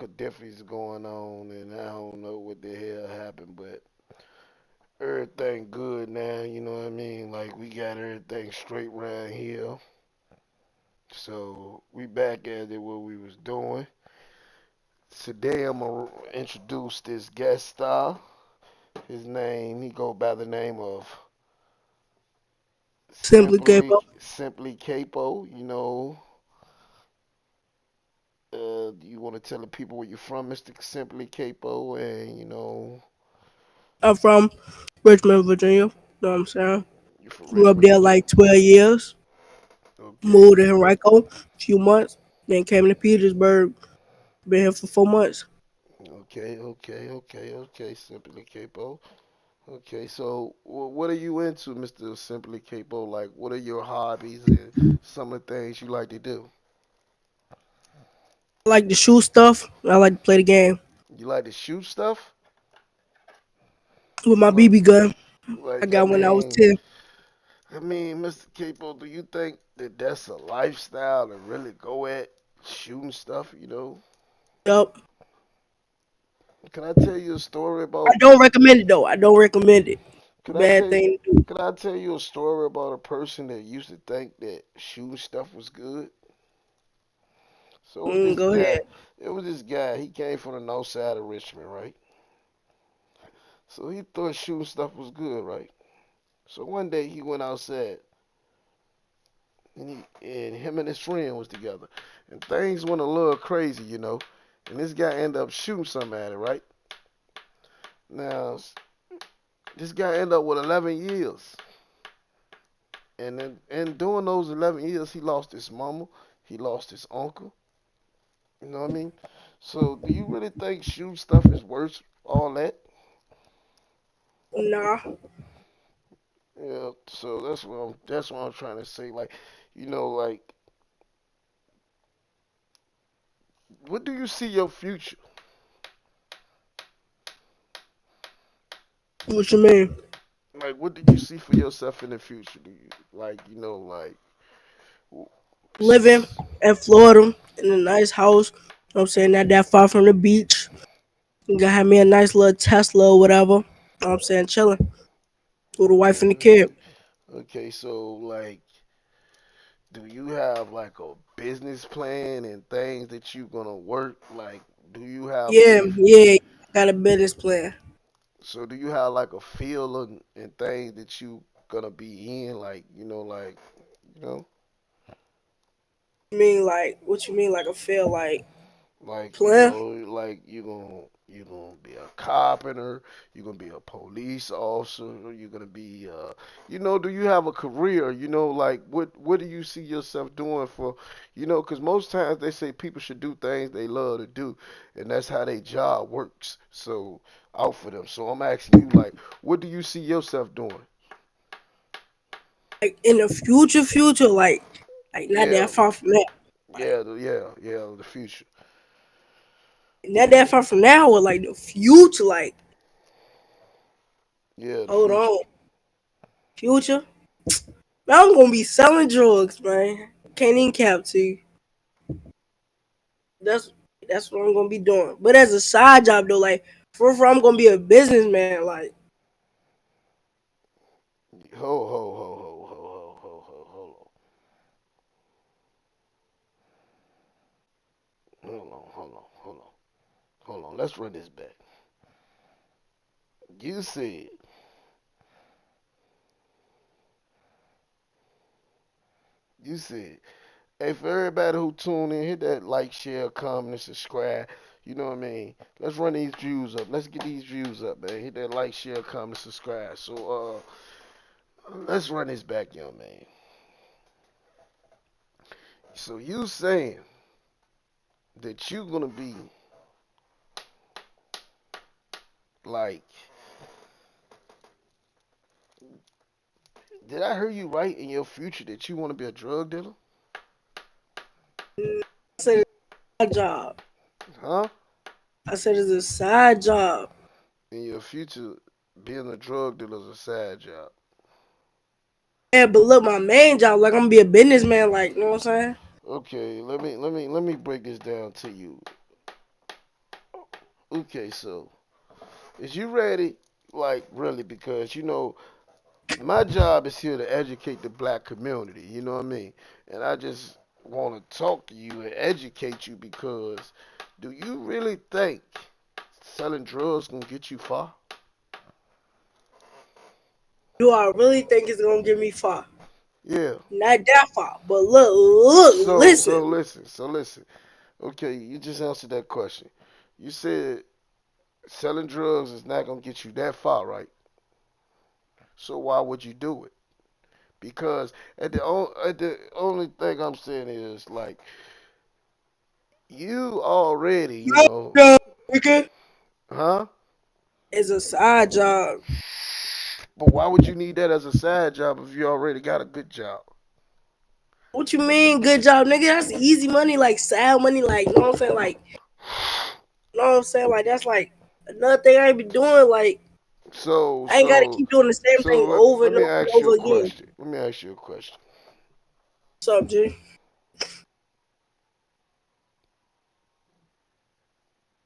difference going on, and I don't know what the hell happened, but everything good now. You know what I mean? Like we got everything straight around here. So we back at it what we was doing. Today I'm gonna introduce this guest star. His name, he go by the name of Simply Simply Capo. Simply Capo. You want to tell the people where you're from, Mr. Simply Capo, and I'm from Richmond, Virginia. Know what I'm saying? you're from Grew up Richmond, there Virginia. like 12 years. Okay, Moved to Henrico a few months. Then came to Petersburg. Been here for 4 months. okay. Simply Capo. Okay, so what are you into, Mr. Simply Capo? Like, what are your hobbies and some of the things you like to do? I like to shoot stuff. I like to play the game You like to shoot stuff? with my Like, BB gun. I like, I got when I was mean, 10. I mean, Mr. Capo, do you think that that's a lifestyle to really go at shooting stuff? Yup. Can I tell you a story I about? don't recommend it though. I don't recommend it. Can I Bad tell you? thing to do. Can I tell you a story about a person that used to think that shooting stuff was good? So it was this Go guy. ahead. It was this guy. He came from the north side of Richmond, right? So he thought shooting stuff was good, right? So one day he went outside, and him and his friend was together, and things went a little crazy. And this guy ended up shooting something at it, right? Now this guy ended up with 11 years, and in doing those 11 years, he lost his mama, he lost his uncle. You know what I mean? So do you really think shooting stuff is worth all that? Nah. Yeah. So that's what I'm trying to say. Like, what do you see your future? What you mean? Like, what do you see for yourself in the future? Do you like Living in Florida in a nice house. You know what I'm saying? Not that far from the beach. Gonna have me a nice little Tesla or whatever. You know what I'm saying? Chilling with a wife and a okay, kid. okay. So like, do you have like a business plan and things that you gonna work? Like, do you have Yeah, a yeah. Got a business plan. do you have like a field and things that you gonna be in? Like, you know, You mean like what you mean like a feel like like plan? like you gonna be a carpenter, you're gonna be a police officer, you're gonna be do you have a career? Like what do you see yourself doing for because most times they say people should do things they love to do, and that's how their job works. So out for them. So I'm asking you, like, what do you see yourself doing? Like in the future, like not Yeah, that far from that. Like the future. not that far from now, or like the future. Like Yeah, the hold future. on, future. Man, I'm gonna be selling drugs, man. Can't even cap to you. That's that's what I'm gonna be doing. But as a side job though, like for I'm gonna be a businessman. Like Ho ho ho ho ho ho ho ho hold hold on. Let's run this back. You said you said, hey, for everybody who tuned in, hit that like, share, comment, and subscribe. You know what I mean? Let's run these views up. Let's get these views up, man. Hit that like, share, comment, subscribe. So let's run this back, young man. So you saying that you gonna be like, did I hear you right in your future that you want to be a drug dealer? I said, it's a side job. Huh? I said it's a side job. In your future, being a drug dealer is a side job. Yeah, but look, my main job, like I'm gonna be a businessman. Like you know what I'm saying? Okay, let me break this down to you. Okay, so is you ready? Like really, because my job is here to educate the black community. You know what I mean? And I just want to talk to you and educate you because do you really think selling drugs gonna get you far? Do I really think it's gonna get me far? Yeah. Not that far, but look, So listen. listen, Okay, you just answered that question. You said selling drugs is not gonna get you that far, right? So why would you do it? Because at the only thing I'm saying is like you already, My job, nigga, huh? is a side job. But why would you need that as a side job if you already got a good job? What you mean, good job, nigga? That's easy money, like side money, like you know what I'm saying, like you know what I'm saying, like that's like another thing I ain't be doing. Like So I ain't gotta so keep doing the same so thing over let and me over and ask you over a again. question. Let me ask you a question. What's up, G?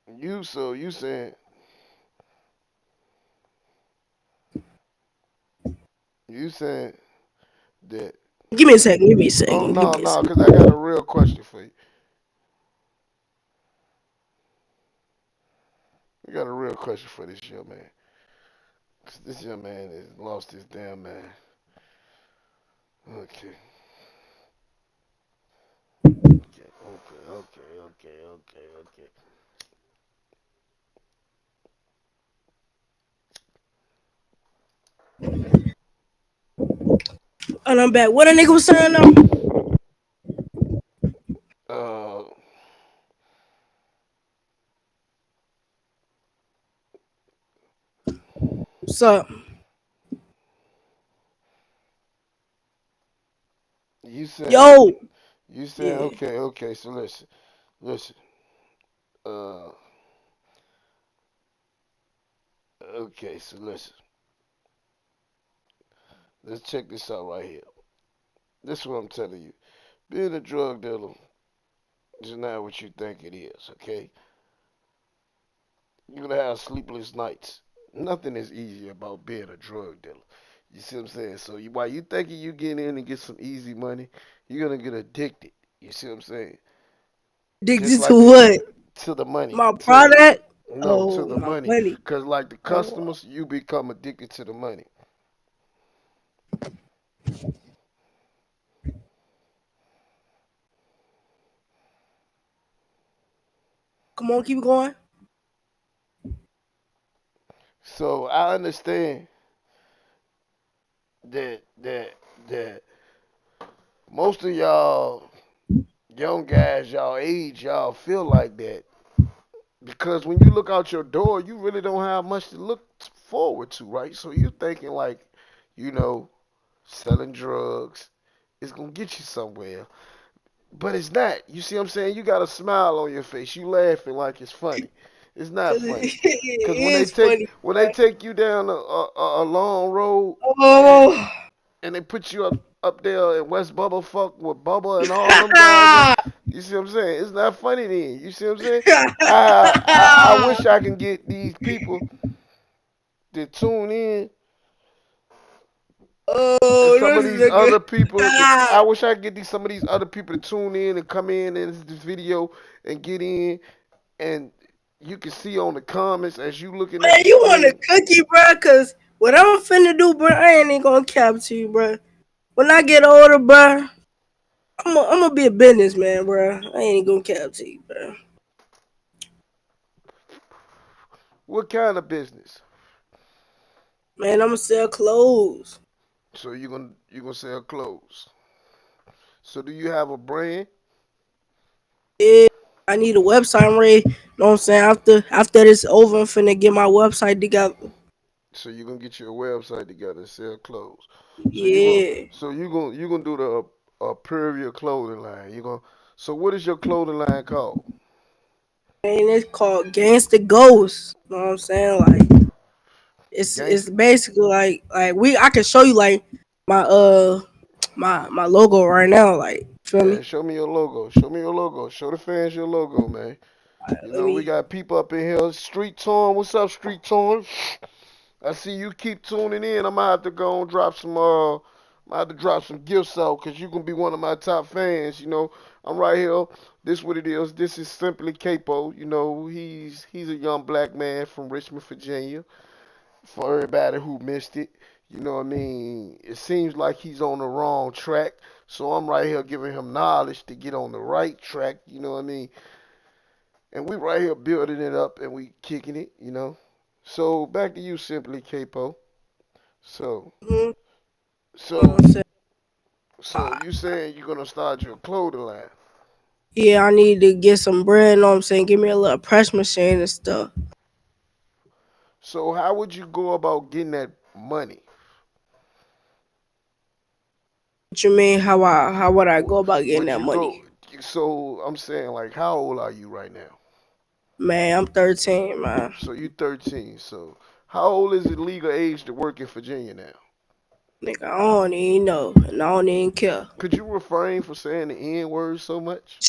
You saying you saying that Give me a second. Give me a oh second. Give no me a no second. because I got a real question for you. I got a real question for this young man. 'Cause this young man has lost his damn man. Okay. Okay. And I'm back. What a nigga was saying though? Uh, What's up? you saying Yo. you saying Yeah. okay. So listen. Uh, okay. So listen. Let's check this out right here. This is what I'm telling you. Being a drug dealer is not what you think it is. Okay. You're gonna have sleepless nights. Nothing is easy about being a drug dealer. You see what I'm saying? So while you thinking you get in and get some easy money, you're gonna get addicted. You see what I'm saying? Just Addicted to like what? to the money, My to the product? no, to Oh, the my money. money. Cause like the Oh, customers, you become addicted to the money. come on, keep going. So I understand that that most of y'all young guys, y'all age, y'all feel like that because when you look out your door, you really don't have much to look forward to, right? So you're thinking like, you know, selling drugs is gonna get you somewhere. But it's not. You see what I'm saying? You got a smile on your face. You laughing like it's funny. It's not Cause funny. Cause it is funny. when they take you down a long road and Oh. and they put you up there in West Bubba fuck with Bubba and all them guys at, you see what I'm saying? It's not funny then. You see what I'm saying? I wish I can get these people to tune in and Oh, some of this these nigga. other people that I wish I could get some of these other people to tune in and come in this video and get in and you can see on the comments as you looking at Man, the you want a screen. cookie, bro? Cause what I'm finna do, bro, I ain't even gonna cap to you, bro. When I get older, bro, I'm gonna be a businessman, bro. I ain't gonna cap to you, bro. What kind of business? Man, I'm gonna sell clothes. So you gonna sell clothes. So do you have a brand? Yeah, I need a website. I'm ready. Know what I'm saying? After this over, I'm finna get my website together. So you're gonna get your website together and sell clothes. Yeah. You gonna do the Purview clothing line. You gonna so what is your clothing line called? And it's called Gangsta Ghost. Know what I'm saying? Like it's Gangster. basically like we I can show you like my my logo right now. Like feel Yeah, me? show me your logo. Show me your logo. Show the fans your logo, man. You Let know, we me. got people up in here. Street Torn, what's up, Street Torn? I see you keep tuning in. I'm gonna have to go and drop some I have to drop some gifts out because you gonna be one of my top fans. You know, I'm right here. This what it is. This is simply Capo. You know, he's a young black man from Richmond, Virginia. For everybody who missed it, you know what I mean. It seems like he's on the wrong track, so I'm right here giving him knowledge to get on the right track. You know what I mean. And we right here building it up and we kicking it. You know. So back to you, simply Capo. So Mhm. You know what so I'm saying? So you saying you're gonna start your clothing line? Yeah, I need to get some bread. You know what I'm saying? Give me a little press machine and stuff. So how would you go about getting that money? What you mean? How would I go about getting Would that you go? money? So I'm saying like, how old are you right now? Man, I'm 13, man. So you 13. So how old is the legal age to work in Virginia now? Nigga, I don't even know, and I don't even care. Could you refrain from saying the N word so much?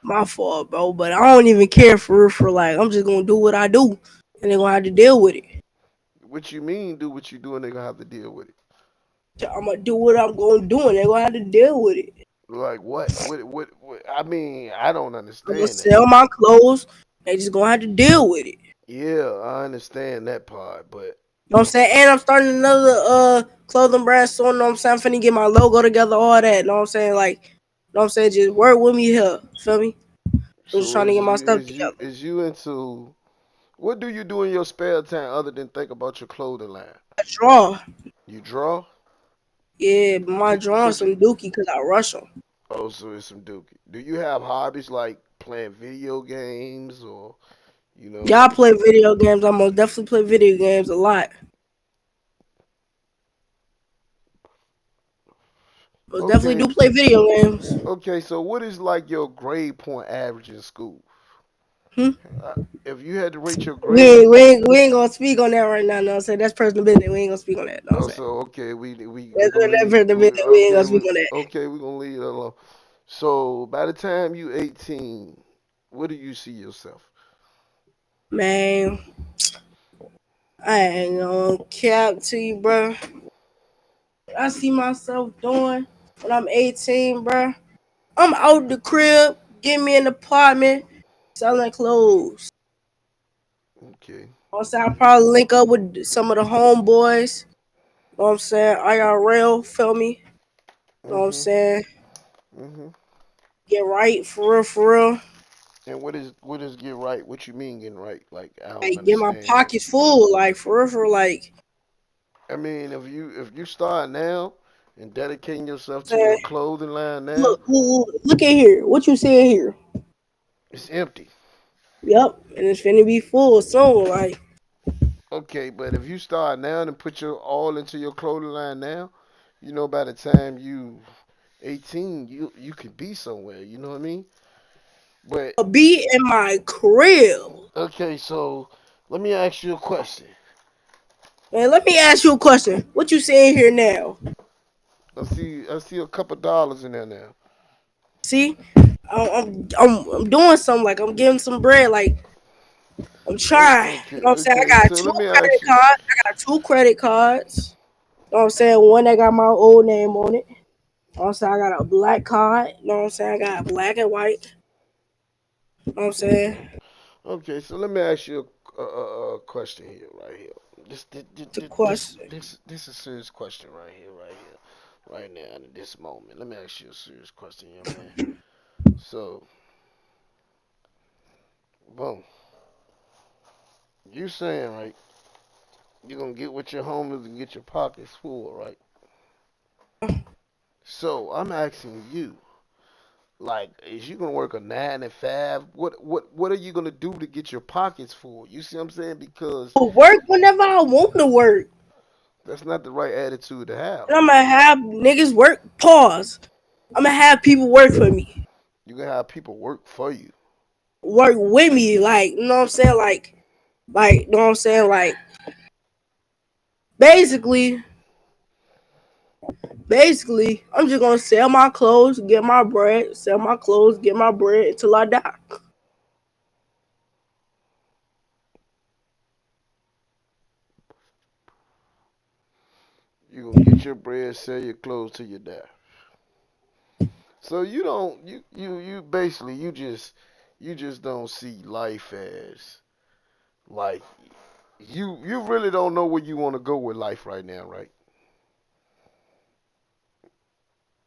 My fault, bro. But I don't even care for real. For like, I'm just gonna do what I do, and they gonna have to deal with it. What you mean? Do what you do, and they gonna have to deal with it. I'm gonna do what I'm gonna do, and they gonna have to deal with it. Like what? What? I mean, I don't I'm gonna understand that. sell my clothes. They just gonna have to deal with it. Yeah, I understand that part, but You know what I'm saying? And I'm starting another clothing brand soon. You know what I'm saying? I'm finna get my logo together, all that. You know what I'm saying? Like, you know what I'm saying? Just work with me here. Feel me? I'm just so trying to get my stuff together. is you into what do you do in your spare time other than think about your clothing line? I draw. You draw? Yeah, but my drawing Could you? some dookie because I rush them. Oh, so it's some dookie. Do you have hobbies like playing video games or you know? Y'all play video games. I most definitely play video games a lot. Most definitely Okay, do play video games. okay. So what is like your grade point average in school? Hmm? Uh, if you had to rate your We grade, we ain't gonna speak on that right now. No, I'm saying that's personal business. We ain't gonna speak on that. No, I'm oh, saying so okay, we that's gonna that leave. personal business. We ain't gonna speak on that. Okay, we gonna leave it alone. So by the time you 18, where do you see yourself? Man, I ain't gonna cap to you, bro. I see myself doing when I'm 18, bro. I'm out the crib, get me an apartment, selling clothes. Okay. I'm saying I'll probably link up with some of the homeboys. Know what I'm saying? IRL, feel me? Know what I'm Mhm. saying? Mhm. Get right for real, for real. And what is get right? What you mean getting right? Like I don't Like get my understand that. pockets full, like for real, for real, like I mean, if you start now and dedicating yourself to saying, your clothing line now, look, look at here. What you seeing here? it's empty. Yep, and it's finna be full soon. Like Okay, but if you start now and put your all into your clothing line now, you know by the time you 18, you could be somewhere. You know what I mean? But I'll be in my crib. okay, so let me ask you a question. Man, let me ask you a question. What you seeing here now? I see a couple dollars in there now. See, I'm doing something. Like I'm getting some bread. Like I'm trying. You Okay, know what I'm saying? okay. I got So two let me credit ask you. cards. I got two credit cards. You know what I'm saying? One that got my old name on it. You know what I'm saying? I got a black card. You know what I'm saying? I got black and white. You know what I'm saying? Okay. Okay, so let me ask you a question here, right here. It's a question. This is a serious question right here, right now, in this moment. Let me ask you a serious question, young man. So, boom, you saying right? You're gonna get with your homies and get your pockets full, right? So I'm asking you, like, is you gonna work a 9 to 5? What are you gonna do to get your pockets full? You see what I'm saying? Because I work whenever I want to work. that's not the right attitude to have. And I'm gonna have niggas work. Pause. I'm gonna have people work for me. You can have people work for you. Work with me. Like, you know what I'm saying? Like, you know what I'm saying? Like, basically, basically, I'm just gonna sell my clothes, get my bread, sell my clothes, get my bread until I die. You gonna get your bread, sell your clothes till you die. So you don't you basically you just don't see life as like you really don't know where you want to go with life right now, right?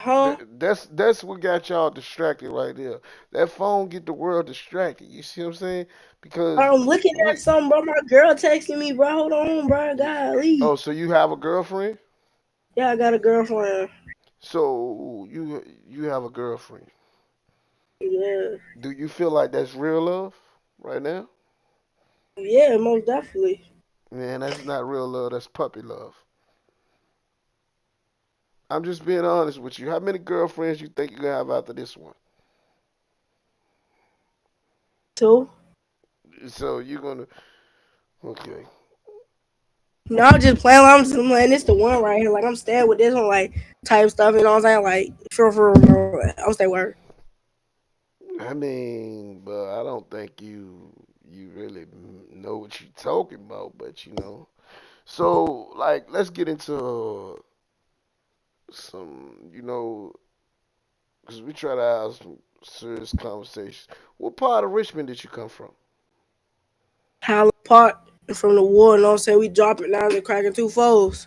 Huh? That's what got y'all distracted right there. That phone get the world distracted. You see what I'm saying? Because I'm looking at we something, bro. My girl texting me, bro. Hold on, bro. you, Golly. oh, so you have a girlfriend? Yeah, I got a girlfriend. So you have a girlfriend. Yeah. Do you feel like that's real love right now? Yeah, most definitely. Man, that's not real love. That's puppy love. I'm just being honest with you. How many girlfriends you think you gonna have after this one? Too. So you gonna okay? No, I'm just playing. I'm just playing. This the one right here. Like I'm staying with this one, like type stuff. You know what I'm saying? Like I'm staying with her. I mean, but I don't think you really know what you're talking about. But so like let's get into some, because we try to have some serious conversations. What part of Richmond did you come from? Highland Park from the war. You know what I'm saying? We dropping down and cracking two foes.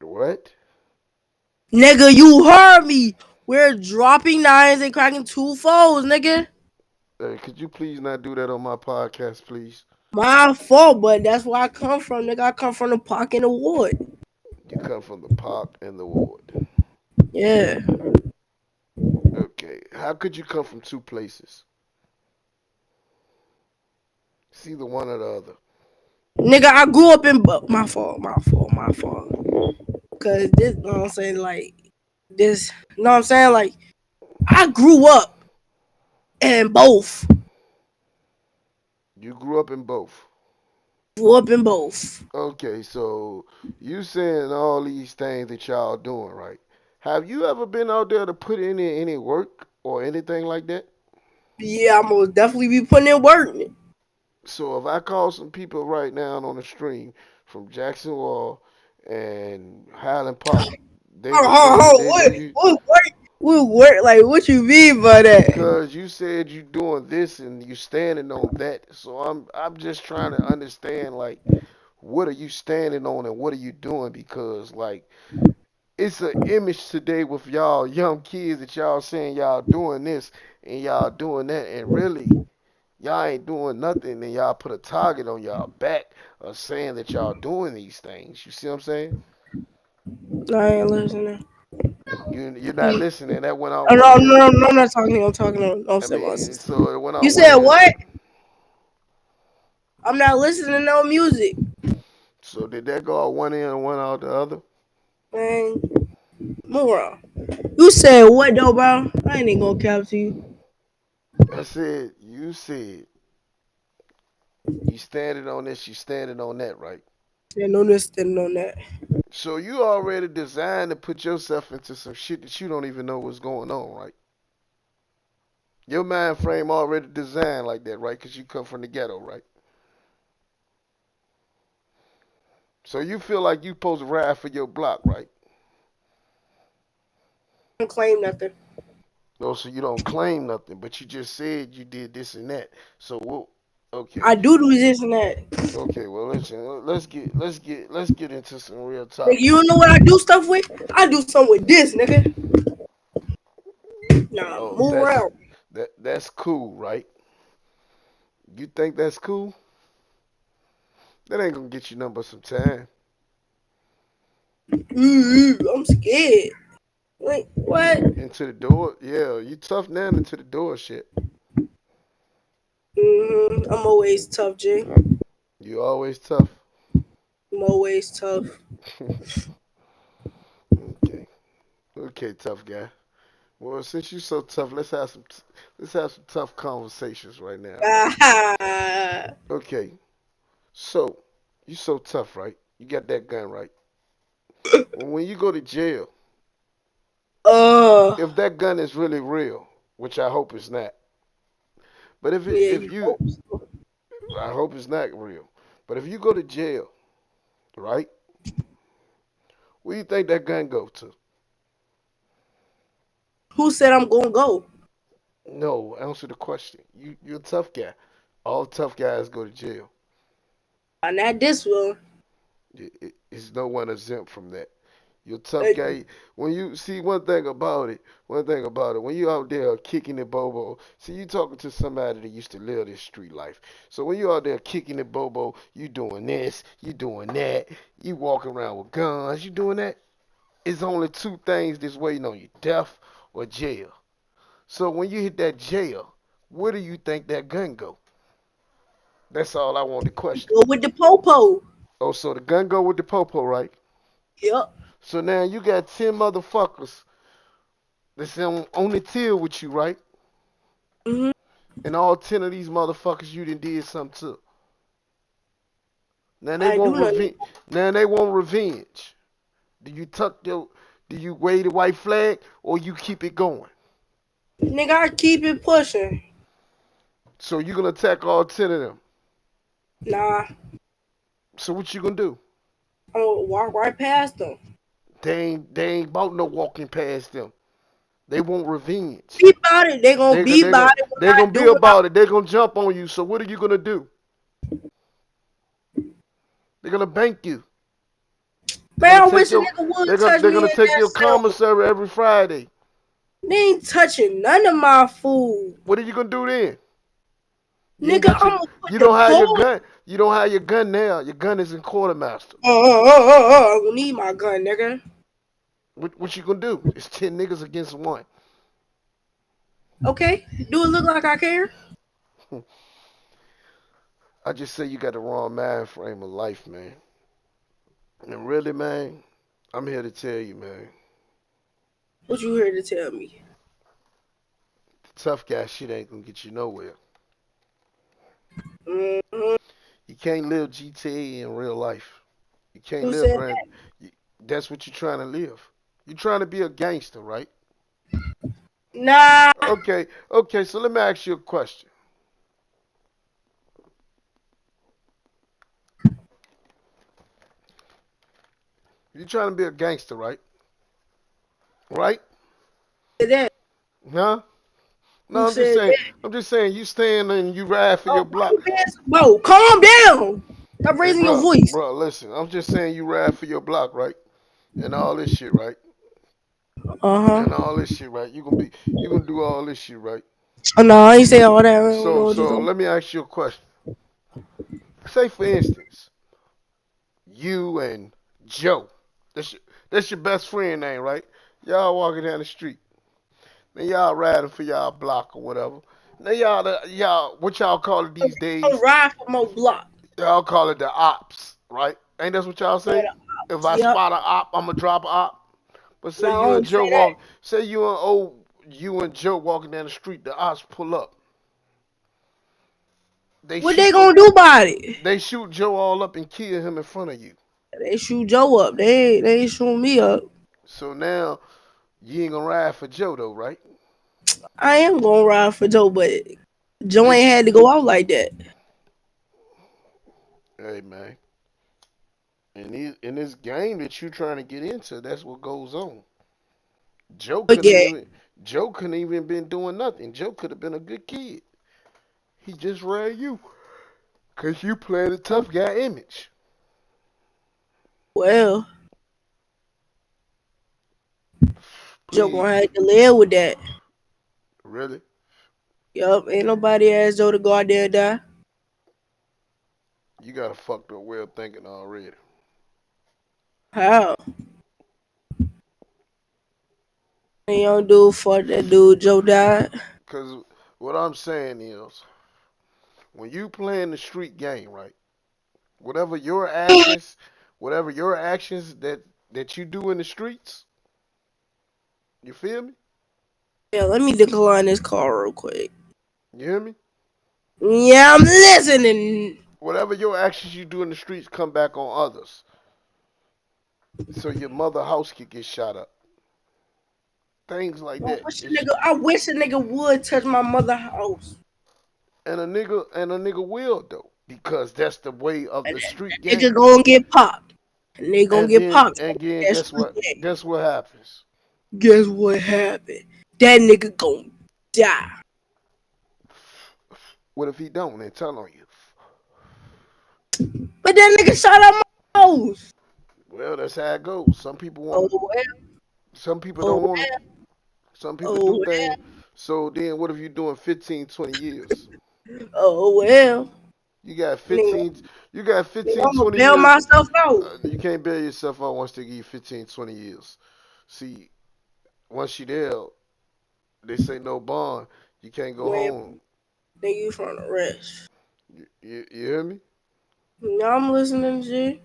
What? Nigga, you heard me. We're dropping nines and cracking two foes, nigga. Could you please not do that on my podcast, please? My fault, but that's where I come from, nigga. I come from the park in the wood. You come from the park and the ward. Yeah. Okay. How could you come from two places? It's either one or the other. Nigga, I grew up in my fault. Cause this, you know what I'm saying, like this, you know what I'm saying, like I in both, You grew up in both. grew up in both. Okay, so you saying all these things that y'all doing, right? Have you ever been out there to put in any work or anything like that? Yeah, I'm gonna definitely be putting in work. So if I call some people right now on the stream from Jackson Wall and Highland Park, they Hold do on, they hold on, they do you what work? What work? Like, what you mean by that? because you said you doing this and you standing on that. So I'm just trying to understand like what are you standing on and what are you doing because like it's an image today with y'all young kids that y'all saying y'all doing this and y'all doing that and really y'all ain't doing nothing and y'all put a target on y'all back of saying that y'all doing these things. You see what I'm saying? I ain't listening. You're not listening. That went out Oh, one no, ear. no, no, I'm not talking. I'm talking. I'm I saying my mean, sister. so it went You out one said ear. what? I'm not listening to no music, So did that go out one ear and one out the other? man. Move on. You said what though, bro? I ain't even gonna cap to you. I said, you said you standing on this, you standing on that, right? Yeah, no listening on that. So you already designed to put yourself into some shit that you don't even know what's going on, right? Your mind frame already designed like that, right? Because you come from the ghetto, right? So you feel like you supposed to ride for your block, right? I don't claim nothing. No, so you don't claim nothing, but you just said you did this and that. So what? Okay, I do this and that. okay. Well, listen. Let's get into some real Nigga, topics. you know what I do stuff with? I do something with this, nigga. Nah, Oh, move around. that's cool, right? You think that's cool? That ain't gonna get you nothing but some time I'm scared. Like, what? into the door. Yeah, you tough now into the door shit. I'm always tough, G. You always tough. I'm always tough. Okay, okay, tough guy. Well, since you so tough, let's have some tough conversations right now, right? Ah, Okay, so you so tough, right? You got that gun, right? When you go to jail, uh, if that gun is really real, which I hope it's not, but if it, yeah, if you you, hope so. I hope it's not real, but if you go to jail, right? Where you think that gun go to? Who said I'm gonna go? No, answer the question. You're a tough guy. All tough guys go to jail. Not this one. It's no one exempt from that. You're a tough Uh, guy. When you see one thing about it, when you out there kicking the bobo, see you talking to somebody that used to live this street life. So when you out there kicking the bobo, you doing this, you doing that, you walking around with guns, you doing that. It's only two things that's waiting on you: death or jail. So when you hit that jail, where do you think that gun go? That's all I want to question. Go with the popo. Oh, so the gun go with the popo, right? Yep. So now you got 10 motherfuckers that's on the till with you, right? Hmm. And all 10 of these motherfuckers you done did something to. Now they I do want nothing. revenge. Now they want revenge. Do you tuck your, do you wave the white flag or you keep it going? Nigga, I keep it pushing. So you gonna attack all 10 of them. Nah, So what you gonna do? I'm gonna walk right past them. They ain't about no walking past them. They want revenge. Be about it. They gonna They be they about gonna it when they I gonna be do it. about it. They gonna jump on you. So what are you gonna do? They're gonna bank you. They're gonna Man, I take wish a your nigga would they're gonna touch they're me in gonna take that your cell. commissary every Friday. They ain't touching none of my food. What are you gonna do then? You ain't Nigga, got I'm your gonna put you the don't have your pole. gun. You don't have your gun now. Your gun is in quartermaster. I don't need my gun, nigga. What you gonna do? It's 10 niggas against one. Okay? Do it look like I care? I just say you got the wrong mind frame of life, man. And really, man, I'm here to tell you, man, What you here to tell me? the tough guy shit ain't gonna get you nowhere. Hmm. You can't live GTA in real life. You can't Who live said grand. you- That's what you're trying to live. You're trying to be a gangster, right? that? Nah. Okay. So let me ask you a question. You're trying to be a gangster, right? Right? That. Huh? Who No, I'm just said saying. that? I'm just saying. You stand and you ride for Oh, your why block. you being Bro, calm down. Stop Hey, raising your bro, voice. bro, listen. I'm just saying you ride for your block, right? And all this shit, right? Uh And huh. all this shit, right? You gonna do all this shit, right? Oh no, I ain't say all that. I don't know So, what you so talking. let me ask you a question. Say, for instance, you and Joe. That's your, that's your best friend name, right? Y'all walking down the street. Then y'all riding for y'all block or whatever. Now y'all what y'all call it these I'm days? ride for more block. Y'all call it the ops, right? Ain't that what y'all Man, say? If I yep. spot a op, I'ma drop a op. But No, I don't say that. say you and Joe walking down the street, the ops pull up. They What they shoot gonna do about it? they shoot Joe all up and kill him in front of you. They shoot Joe up. They ain't shooting me up. So now you ain't gonna ride for Joe though, right? I am gonna ride for Joe, but Joe They ain't sh- had to go out like that. hey man, in this game that you trying to get into, that's what goes on. Joe couldn't Again, even Joe couldn't even been doing nothing. Joe could have been a good kid. He just ran you because you played a tough guy image. well, Joe Please, gonna have to live with that. really? Yup, ain't nobody asked Joe to go out there and die. You got a fucked up way of thinking already. How? And young dude fought that dude, Joe died. Because what I'm saying is, when you playing the street game, right? Whatever your actions, whatever your actions that you do in the streets, you feel me? Yeah, let me decline this call real quick. You hear me? Yeah, I'm listening. Whatever your actions you do in the streets come back on others. So your mother house could get shot up. Things like that. I wish a nigga would touch my mother house. And a nigga will though, because that's the way of And the street that nigga game. gonna get popped. And they gonna And get then popped. again, That's guess what what? Guess what happens? Guess what happened? That nigga gonna die. What if he don't and tell on you? But that nigga shot at my house. Well, that's how it goes. Some people Oh want to. well. Some people Oh don't want to. well. Some people Oh do well. things. So then, what if you doing 15, 20 years? Oh well. You got Nigga, 15. You got nigga, 15, I'm gonna 20 bail years. myself out. You can't bail yourself out once they give you 15, 20 years. See, once you there, they say no bond. You can't go When home. nigga you from the rest. You hear me? Yeah, I'm listening, G.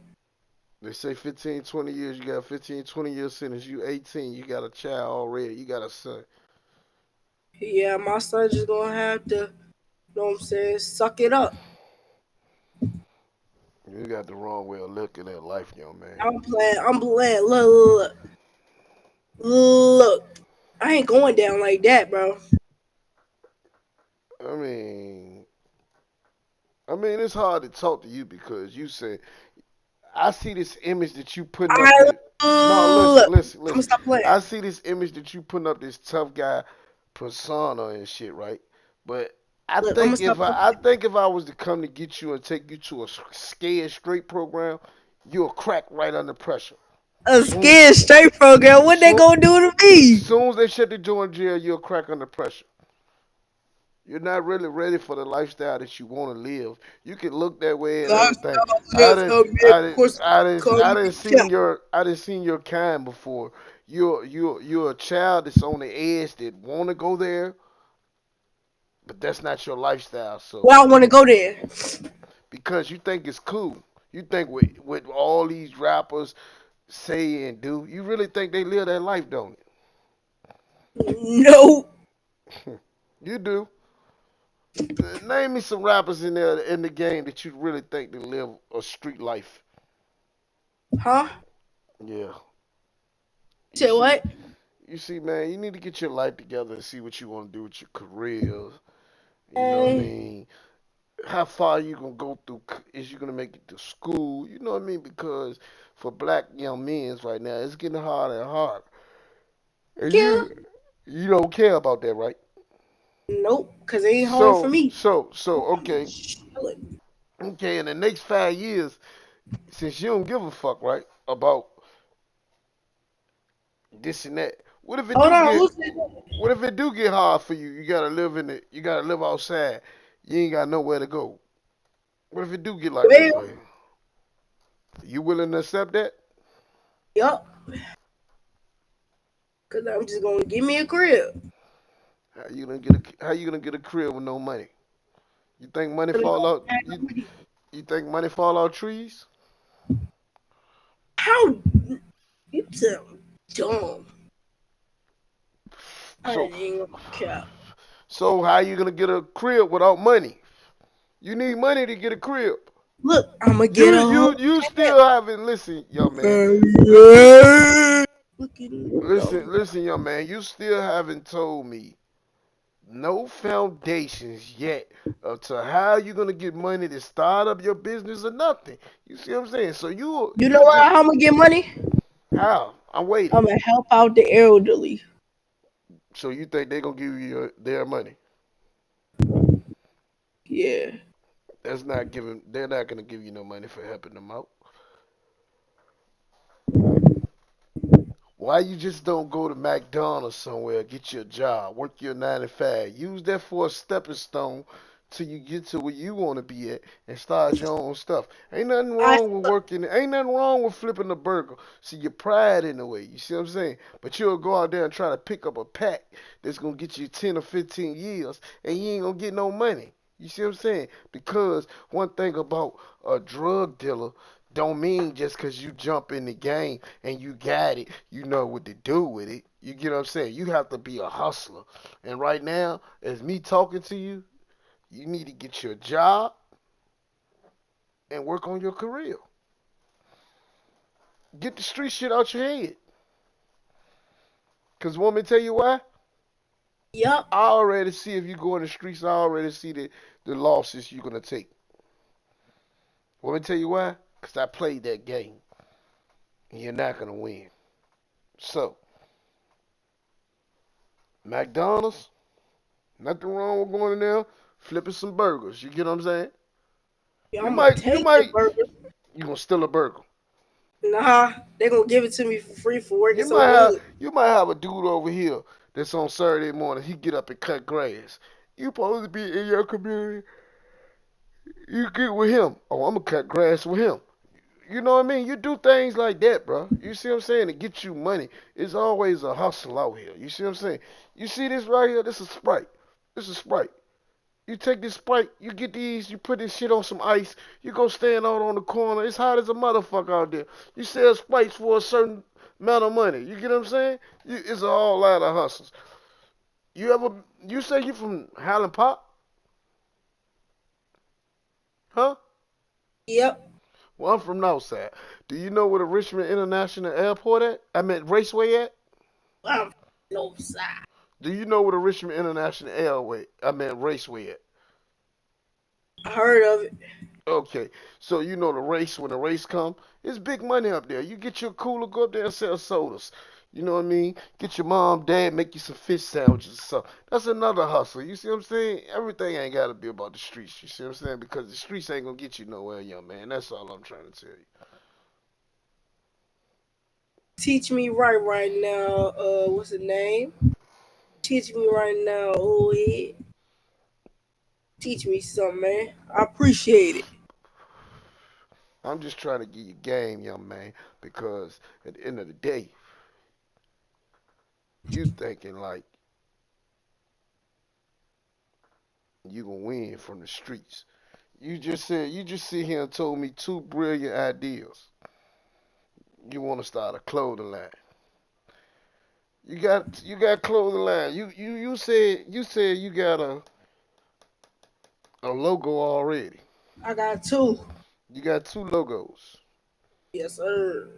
They say 15, 20 years. You got 15, 20 years sentence. You 18. You got a child already. You got a son. Yeah, my son just gonna have to, know what I'm saying, suck it up. You got the wrong way of looking at life, young man. I'm playing. Look. I ain't going down like that, bro. I mean, it's hard to talk to you because you say I see this image that you putting up I there. No, listen, look. listen, I'm gonna listen. stop playing. I see this image that you putting up this tough guy persona and shit, right? But Look, I'm gonna stop I playing. think if I was to come to get you and take you to a scared straight program, you'll crack right under pressure. A Soon, scared straight program. What they soon, gonna do to me? soon as they shut the door in jail, you'll crack under pressure. You're not really ready for the lifestyle that you want to live. You can look that way and everything. Lifestyle live for me, of course. Call me Cap. I didn't seen your kind before. You're a child that's on the edge that want to go there, but that's not your lifestyle. So Well, I want to go there. because you think it's cool, you think with all these rappers say and do, you really think they live that life, don't No, you? You do. Name me some rappers in there in the game that you really think they live a street life. huh? Yeah. You You said see, what? man, you need to get your life together and see what you want to do with your career. You know what I Hey, mean? How far you gonna go through? Is you gonna make it to school? You know what I mean? Because for black young men right now, it's getting harder and harder. And yeah. you don't care about that, right? Nope, cause it ain't hard for me. Okay, okay. In the next 5 years, since you don't give a fuck, right, about this and that, Hold on, who said what if it do get hard for you? You gotta live in it. You gotta live outside. You ain't got nowhere to go. What if it do get like that well, for you? You willing to accept that? yup, cause I'm just gonna give me a crib. How you gonna get a crib with no money? You think money Gonna fall go out? back up with you. You think money fall out trees? How you sound dumb? I So ain't gonna cap. how you gonna get a crib without money? You need money to get a crib. Look, I'm gonna get a whole You cat. still haven't listen, young man. Listen, Look at you, dumb. listen, young man. You still haven't told me no foundations yet to how you gonna get money to start up your business or nothing. You see what I'm saying? So You know you what? just How I'm gonna get money? how? I'm waiting. I'm gonna help out the elderly. So you think they gonna give you their money? Yeah. That's not giving. They're not gonna give you no money for helping them out. Why you just don't go to McDonald's somewhere, get you a job, work your 9 to 5, use that for a stepping stone till you get to where you want to be at and start your own stuff. Ain't nothing I wrong with working. Ain't nothing wrong with flipping a burger. See your pride in the way. You see what I'm saying? But you'll go out there and try to pick up a pack that's gonna get you 10 or 15 years, and you ain't gonna get no money. You see what I'm saying? Because one thing about a drug dealer don't mean just 'cause you jump in the game and you got it, you know what to do with it. You get what I'm saying? You have to be a hustler. And right now, as me talking to you, you need to get your job and work on your career. Get the street shit out your head. Cause want me to tell you why? yup. I already see if you go in the streets, I already see the losses you're gonna take. Want me to tell you why? Cause I played that game. You're not gonna win. So, McDonald's, nothing wrong with going in there, flipping some burgers. You get what I'm saying? Yeah, You I'm gonna might, you take the might, burger. you gonna steal a burger. Nah, they gonna give it to me for free for working You so might have, good. you might have a dude over here that's on Saturday morning. He get up and cut grass. You supposed to be in your community. You get with him. Oh, I'm gonna cut grass with him. You know what I mean? You do things like that, bro. You see what I'm saying? To get you money. It's always a hustle out here. You see what I'm saying? You see this right here? This is Sprite. This is Sprite. You take this Sprite, you get these, you put this shit on some ice, you go stand out on the corner. It's hot as a motherfucker out there. You sell Sprites for a certain amount of money. You get what I'm saying? It's a whole lot of hustles. You ever, you say you from Highland Park? Huh? Yep. Well, I'm from Northside. Do you know where the Richmond International Airport at? I meant Raceway at? I'm no side. Do you know where the Richmond International Airway? I meant Raceway at? I heard of it. Okay, so you know the race when the race come, it's big money up there. You get your cooler, go up there and sell sodas. You know what I mean? Get your mom, dad, make you some fish sandwiches. So that's another hustle. You see what I'm saying? Everything ain't gotta be about the streets. You see what I'm saying? Because the streets ain't gonna get you nowhere, young man. That's all I'm trying to tell you. Teach me right now. What's the name? Teach me right now. Oh yeah. Teach me something, man. I appreciate it. I'm just trying to give you game, young man, because at the end of the day, you thinking like you gonna win from the streets. You just sit here and told me two brilliant ideas. You want to start a clothing line. You got clothing line. You said you got a logo already. I got two. You got two logos. Yes, sir.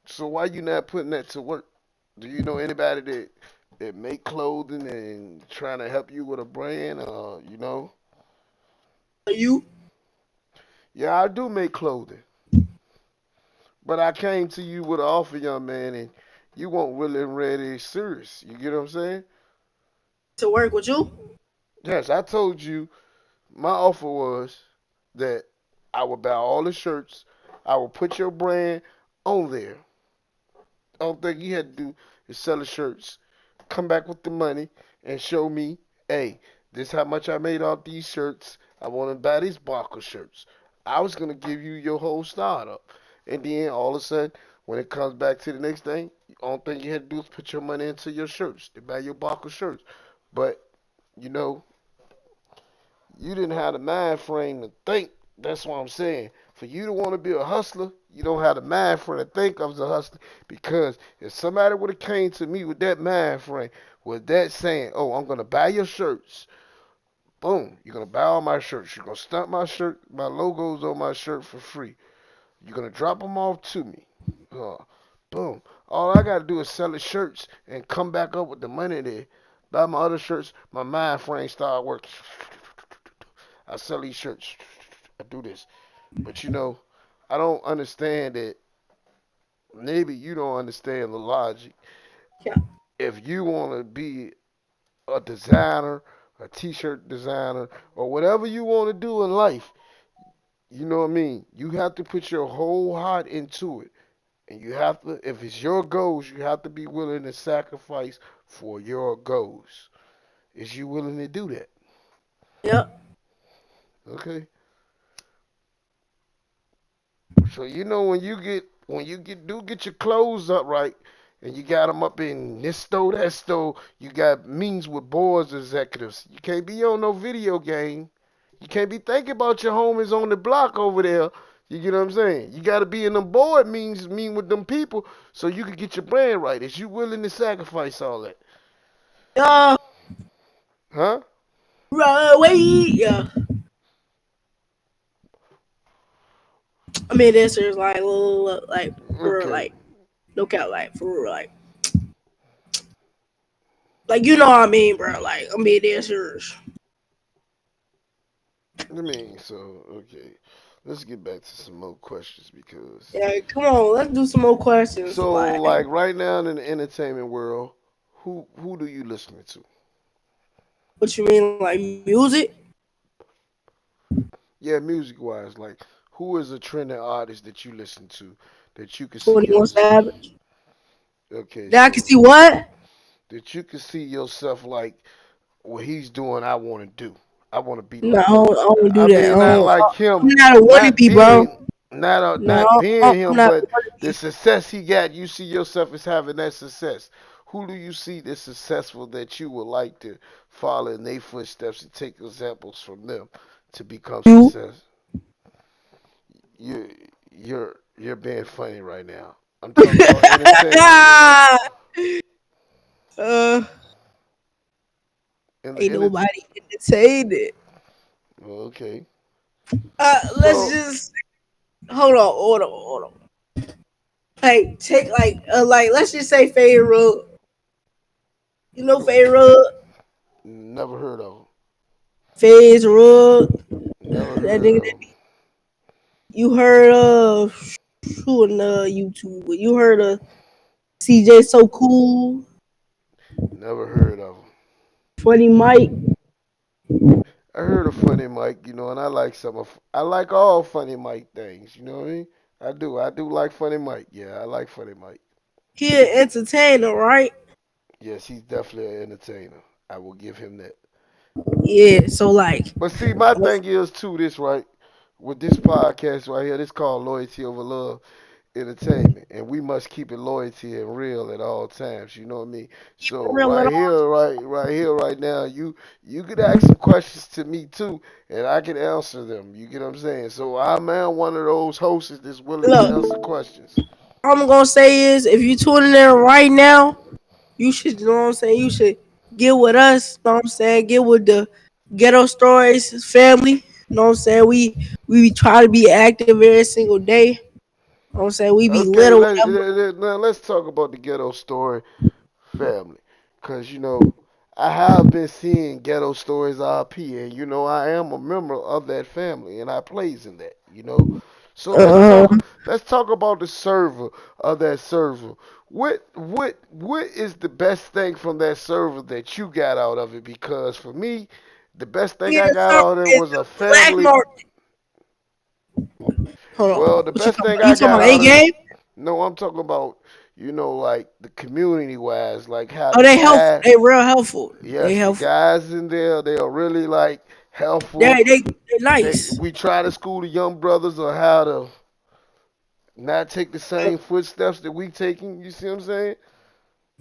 So why you not putting that to work? Do you know anybody that make clothing and trying to help you with a brand? You know? You? Yeah, I do make clothing, but I came to you with an offer, young man, and you weren't really ready, serious. You get what I'm saying? To work with you? Yes, I told you my offer was that I would buy all the shirts. I would put your brand on there. All thing you had to do is sell the shirts, come back with the money, and show me, hey, this how much I made off these shirts. I want to buy these Barker shirts. I was gonna give you your whole startup, and then all of a sudden, when it comes back to the next thing, the only thing you had to do is put your money into your shirts to buy your Barker shirts. But you know, you didn't have the mind frame to think. That's what I'm saying. For you to want to be a hustler, you don't have the mind frame to think I was a hustler. Because if somebody would have came to me with that mind frame, with that saying, "Oh, I'm gonna buy your shirts," boom, you're gonna buy all my shirts. You're gonna stamp my shirt, my logos on my shirt for free. You're gonna drop them off to me. Uh, boom. All I gotta do is sell the shirts and come back up with the money there. Buy my other shirts. My mind frame start working. I sell these shirts. I do this. But you know, I don't understand that. Maybe you don't understand the logic. Yeah. If you want to be a designer, a t-shirt designer, or whatever you want to do in life, you know what I mean? You have to put your whole heart into it. And you have to, if it's your goals, you have to be willing to sacrifice for your goals. Is you willing to do that? Yep. Okay. So you know when you get do get your clothes up right, and you got them up in this store, that store, you got meetings with boards executives. You can't be on no video game. You can't be thinking about your homies on the block over there. You get what I'm saying? You got to be in them board meetings, meeting with them people, so you can get your brand right. Is you willing to sacrifice all that? Yeah. Huh? Right away. Yeah. I mean, this is like, like, for Okay. like, look out, like, for like, you know what I mean, bro. Like, I mean, this is I mean, so okay, let's get back to some more questions because Yeah, come on, let's do some more questions. so Like, like right now in the entertainment world, who do you listen to? what you mean, like music? Yeah, music wise, like who is a trending artist that you listen to that you can see 21 your Savage. okay, Now I can so see what? that you can see yourself like what he's doing, I want to do. I want to be No, like. I don't do I that. mean, not like I'm him, not a not wannabe, bro. being, not No, being I'm him, not a but the wannabe. success he got. You see yourself as having that success. Who do you see that's successful that you would like to follow in their footsteps and take examples from them to become You. success? You, you're being funny right now. I'm talking about entertainment world. uh, In the ain't enter- nobody entertained it. okay. Let's So just hold on. Like, take like let's just say Pharaoh. You know Pharaoh, never heard of him. Phase Rug. Never That heard nigga of that him. you heard of who on YouTube? You heard of CJ So Cool, Never heard of him. Funny Mike. I heard of Funny Mike, and I like some of. I like all Funny Mike things. You know what I mean? I do. I do like Funny Mike. Yeah, I like Funny Mike. He an entertainer, right? Yes, he's definitely an entertainer. I will give him that. Yeah. So like, But see, my thing is too this right with this podcast right here. This called Loyalty Over Love Entertainment, and we must keep it loyalty and real at all times. You know what I mean? keep So it real at all. right here, right now, you could ask some questions to me too, and I can answer them. You get what I'm saying? So I'm one of those hosts that's willing to answer Look, questions. all I'm gonna say is if you tuning in right now, you should, you know what I'm saying, you should get with us, you know what I'm saying, get with the Ghetto Stories family, you know what I'm saying, we try to be active every single day, you know what I'm saying, we be Okay, little now let's talk about the ghetto story family, cause I have been seeing ghetto stories RP, and I am a member of that family, and I plays in that. So uh, let's talk about the server of that server. What is the best thing from that server that you got out of it? Because for me, the best thing I yeah, got sir, out of it it's was the a black family. market. Hold Well, on, the what you best talking thing about? You I talking got about A out of it. game? No, I'm talking about, like the community wise, like how Oh, the they helpful, guy, they real helpful, they yes, the helpful, guys in there, they are really like helpful. they They nice. we try to school the young brothers on how to not take the same footsteps that we taking. You see what I'm saying?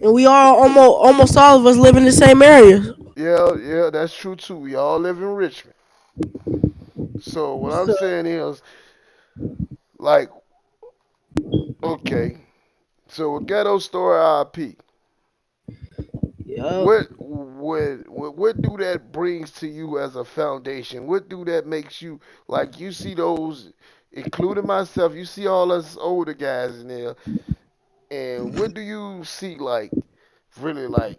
And we all almost all of us live in the same area. Yeah, yeah, that's true too. We all live in Richmond. So what I'm So, saying is, like, okay, so a ghetto story IP. yup. What do that brings to you as a foundation? What do that makes you like? You see those, including myself. You see all us older guys in there, and what do you see like? Really like?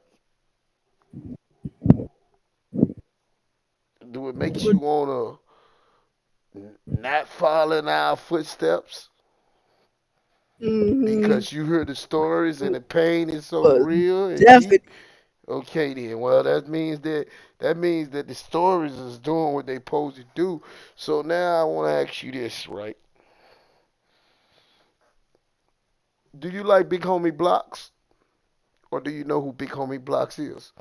Do it makes you wanna not follow in our footsteps Mm-hmm. because you heard the stories and the pain is so But real and deep? definitely, Okay then. Well, that means that the stories is doing what they supposed to do. So now I want to ask you this, right? Do you like Big Homie Blocks, or do you know who Big Homie Blocks is?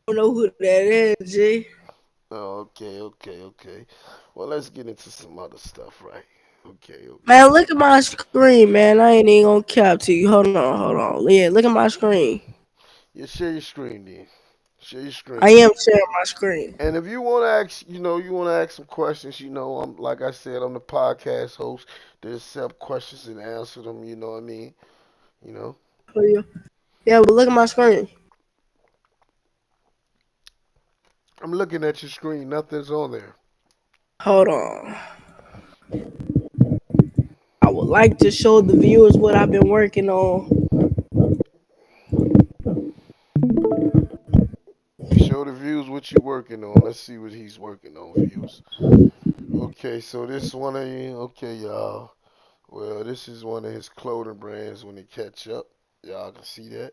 I don't know who that is, G. Oh, okay, okay, okay. Well, let's get into some other stuff, right? Okay, okay. Man, look at my screen, man. I ain't even gonna cap to you. Hold on. Yeah, look at my screen. Yeah, share your screen then. Share your I screen. am sharing my screen. And if you want to ask, you want to ask some questions, I'm like I said, I'm the podcast host to accept questions and answer them. You know what I mean? You know. Oh, yeah. Yeah, but look at my screen. I'm looking at your screen. Nothing's on there. Hold on. I would like to show the viewers what I've been working on. You sure show the views what you working on. Let's see what he's working on, views. Okay, so this one of you. Okay, y'all. Well, this is one of his clothing brands when they catch up. Y'all can see that.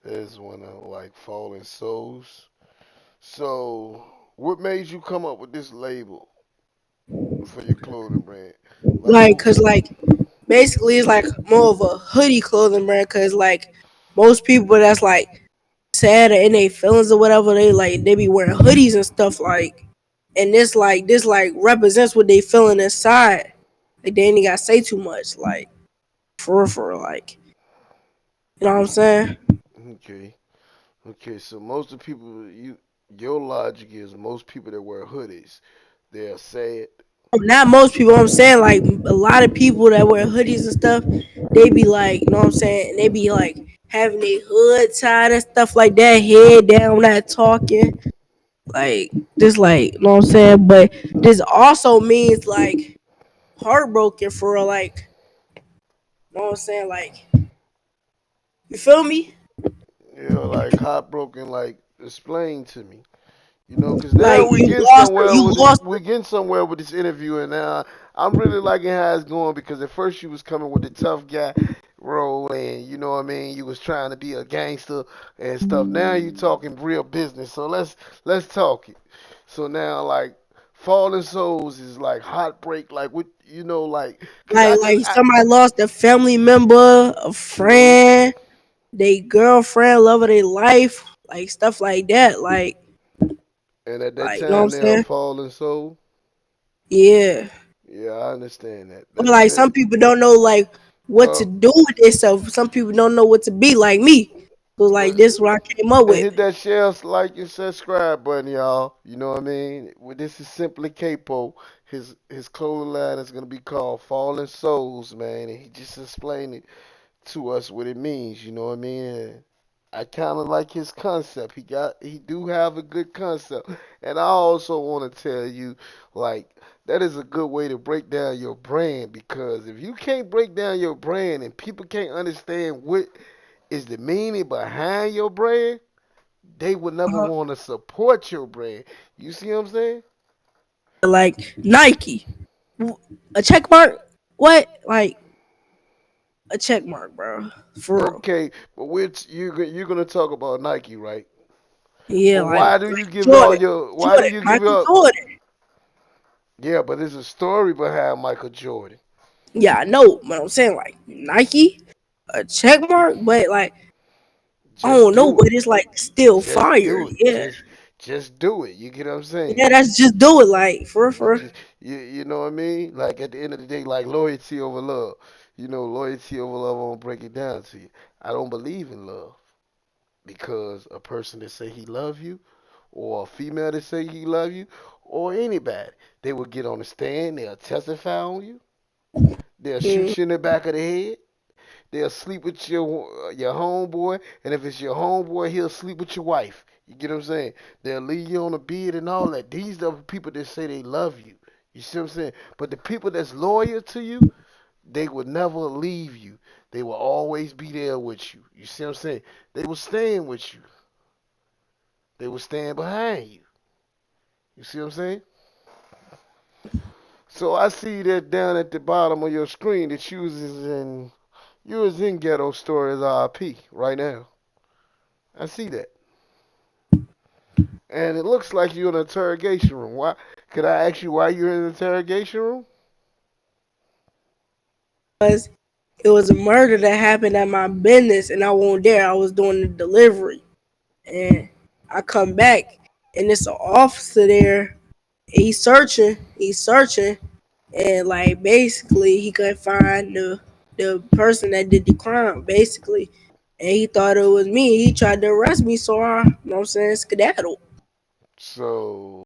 There's one of like Fallen Souls. So, what made you come up with this label for your clothing brand? Like, Like, cause like basically it's like more of a hoodie clothing brand. Cause like most people that's like sad or in their feelings or whatever, they be wearing hoodies and stuff like. And this like represents what they feeling inside. Like they ain't gotta say too much. Like for like, you know what I'm saying? okay, okay. So most of the people, your logic is most people that wear hoodies, they're sad. Not most people. I'm saying like a lot of people that wear hoodies and stuff, they be like, you know what I'm saying? They be like having their hood tied and stuff like that, head down, not talking. Like this, like you know what I'm saying? But this also means like heartbroken for real, like you know what I'm saying? Like you feel me? Like heartbroken. Like, explain to me. Cause Like now we you getting lost, somewhere you with this. lost. We getting somewhere with this interview, and now I'm really liking how it's going because at first you was coming with the tough guy role, and you know what I mean. You was trying to be a gangster and stuff. Now you talking real business. So let's talk it. So now like Fallen Souls is like heartbreak, like what like cause I just Like somebody lost a family member, a mhm. friend, they girlfriend, love of their life, like stuff like that. And at that Like you know what I'm time they're a saying? fallen soul. Yeah. Yeah, I understand that. But That's like that. some people don't know like what to Well, do with themselves. Some people don't know what to be like me. So like but this is what I came up and with. hit that share, like, and subscribe button, y'all. You know what I mean? Well, this is simply Capo. His clothing line is gonna be called Fallen Souls, man. And he just explained it to us what it means. You know what I mean? And I kind of like his concept. He do have a good concept. And I also want to tell you, like, that is a good way to break down your brand because if you can't break down your brand and people can't understand what is the meaning behind your brand, they would never Uh-huh. want to support your brand. You see what I'm saying? Like Nike, a check mark. What? Like a check mark, bro. For real. Okay, but which you're gonna talk about Nike, right? Yeah, But why do you like give all Jordan, your why do Jordan, you give Michael up? Jordan. Yeah, but there's a story behind Michael Jordan. Yeah, I know, but I'm saying like Nike, a check mark, but like I Just don't know, do but it. it's like still Just fire. do it. Yeah, Just do it. You get what I'm saying? yeah, that's just do it, like You for. just you know what I mean? Like at the end of the day, like loyalty over love. Loyalty over love. I won't break it down to you. I don't believe in love because a person that say he love you, or a female that say he love you, or anybody, they will get on the stand. They'll testify on you. They'll Mm, shoot you in the back of the head. They'll sleep with your homeboy, and if it's your homeboy, he'll sleep with your wife. You get what I'm saying? They'll leave you on a bed and all that. These are the people that say they love you. You see what I'm saying? But the people that's loyal to you, they will never leave you. They will always be there with you. You see what I'm saying? They will stand with you. They will stand behind you. You see what I'm saying? So I see that down at the bottom of your screen that you was in Ghetto Stories RP right now. I see that. And it looks like you're in an interrogation room. Why? Could I ask you why you're in an interrogation room? because it was a murder that happened at my business, and I wasn't there. I was doing the delivery, and I come back, and it's an officer there. He's searching, and like basically he couldn't find the person that did the crime, basically, and he thought it was me. He tried to arrest me, so I, you know what I'm saying, skedaddled. So